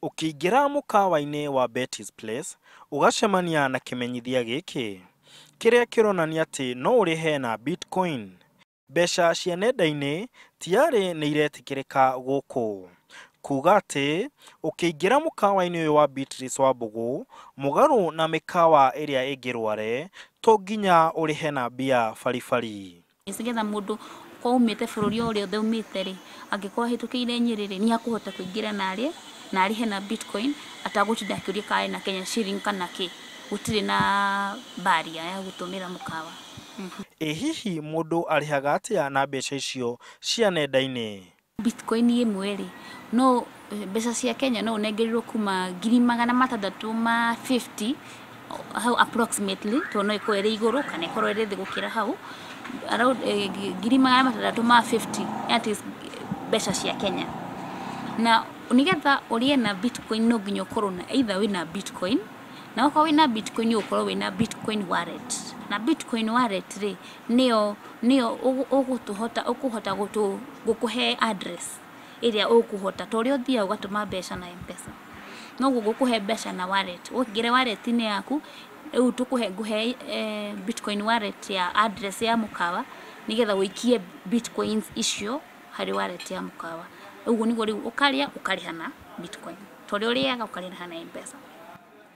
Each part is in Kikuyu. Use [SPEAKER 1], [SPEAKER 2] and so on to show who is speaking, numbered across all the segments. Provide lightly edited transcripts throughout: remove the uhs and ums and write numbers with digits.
[SPEAKER 1] Ukĩingĩra mukawa-ini wa Betty's Place, ugacemania na kĩmenyithia gĩkĩ kĩrĩa kĩronania atĩ no ũrĩhe na Bitcoin. Mbeca cia nenda-inĩ tiarĩ nĩ iretikirika gũkũ. Kuga atĩ ukĩingĩra mukawa-ini ũyũ wa Beatrice wa Mbogo, mũgarũ na mĩkawa ĩrĩa ĩngĩ Rware, to nginya ũrĩhe na mbia baribari.
[SPEAKER 2] Nĩgetha mũndũ ko umĩte bũrũri ũrĩa othe umĩte rĩ, angĩkorwo ahĩtũkĩire Nyeri rĩ, nĩ akũhota kũingĩra na arĩhe na Bitcoin atagũtinda akĩũria kana na Kenya shilling kana kĩ. Gũtirĩ na barrier ya gũtũmĩra mũkawa.
[SPEAKER 1] Hihi mũndũ arĩhaga atĩa na mbeca icio cia nenda-inĩ?
[SPEAKER 2] Bitcoin ĩmwe rĩ, no mbeca cia Kenya no ũnengerirwo kuma 650 how approximately, to no ĩkorwo ĩrĩ igũrũ kana ĩkorwo ĩrĩ thĩ gũkĩra hau. Around 650 that is mbeca cia Kenya. Na nĩgetha ũrĩe na Bitcoin no nginya ũkorwo na either wĩna Bitcoin, na okorwo wĩna Bitcoin ũkorwo wĩna Bitcoin wallet. Na Bitcoin wallet rĩ, nĩyo ũkũhota gũkũhe address ĩrĩa ũkũhota to ũrĩa ũthiaga ũgatũma mbeca na Mpesa. No gũkũhe mbeca na wallet. Ũkĩingĩra wallet-inĩ yaku, rĩu ngũhe Bitcoin wallet ya address ya mũkawa nĩgetha ũikie Bitcoins icio harĩ wallet ya mũkawa. Ũguo nĩguo rĩu ũkarĩha na Bitcoin. To ũrĩa ũrĩaga ũkarĩha na Mpesa.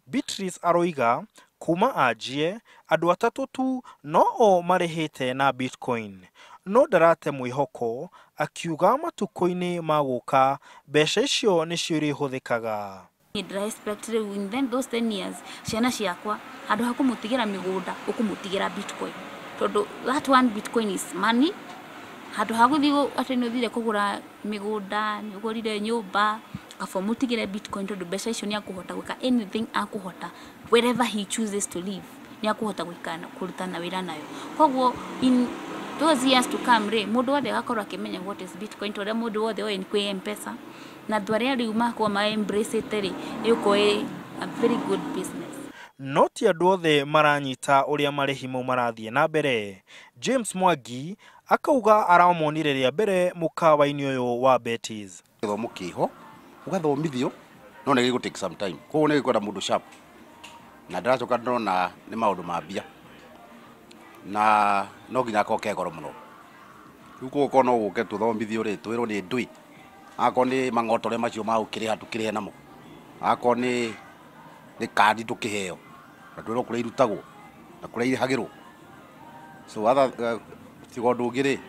[SPEAKER 1] Beatrice aroiga kuma anjie andũ atatũ tu no o marĩhĩte na Bitcoin. No ndarate mwihoko, akiuga matuku-ini maguka mbeca icio nĩcio irĩhũthĩkaga.
[SPEAKER 2] I expect within those 10 years ciana ciakwa handũ ha kũmũtigĩra mĩgũnda ũkũmũtigĩra Bitcoin. Tondũ that one Bitcoin is money. Handũ ha gũthiĩ atĩ nĩ ũthire kũgũra mĩgũnda, nĩ ũgũrire nyũmba, kaba mũtigĩre Bitcoin tondũ mbeca icio nĩ akũhota gwĩka anything akũhota wherever he chooses to live. Nĩ akũhota kũrutana wĩra nayo. Koguo in those years to come rĩ, mũndũ wothe agakorwo akĩmenya what is Bitcoin, tondũ mũndũ wothe oĩ nĩ kwĩ Mpesa. Na andũ arĩa rĩu makorwo ma embrace rĩ, ĩgũkorwo a very good business.
[SPEAKER 1] No ti andũ othe maranyita ũrĩa marĩhi mau marathiĩ na mbere. James Mwangi akauga aramonire rĩa mbere mukawa-ini ũyũ wa Betty's.
[SPEAKER 3] Gĩthomo kĩho ũgathomithio no nĩ gĩgũ take some time. Koguo nĩ gĩkwenda mũndũ sharp. Na ndĩracoka ndĩrona nĩ maũndũ ma mbia. Na no nginya akorwo goro mũno. Rĩu koguo no gũke tũthomithio rĩ, twĩrwo nĩ ndui. Akorwo nĩ mang'otore macio ma gũkĩrĩha tũkĩrĩhe namo. Akorwo nĩ kandi tũkĩheo. Na twĩrwo kũrĩa irutagwo na kũrĩa irĩhagĩrwo. So other tigondu ngire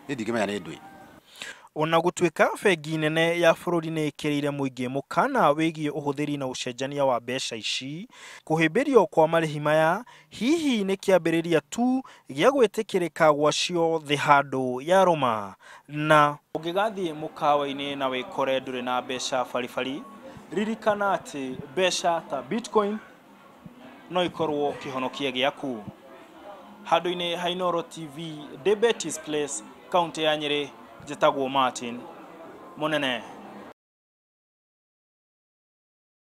[SPEAKER 3] ndingĩmenya nĩ ndui.
[SPEAKER 1] Ona gũtuĩka bengi nene ya bũrũri nĩ ĩkĩrĩire mũingĩ mũkana wĩgiĩ ũhũthĩri na ũcenjania wa mbeca ici, kũhĩmbĩrio kwa marĩhi maya hihi nĩ kĩambĩrĩria tu gĩa gwĩtĩkĩrĩka gwacio thĩ handũ ya roma. Na ũngĩgathiĩ mukawa-ini na wĩkore ndũrĩ na mbeca baribari, ririkana atĩ mbeca ta Bitcoin no ikorwo kĩhonokia gĩaku. Handũ-inĩ ha Inooro TV, Betty's Place, kaunti ya Nyeri, njĩtagwo Martin, munene.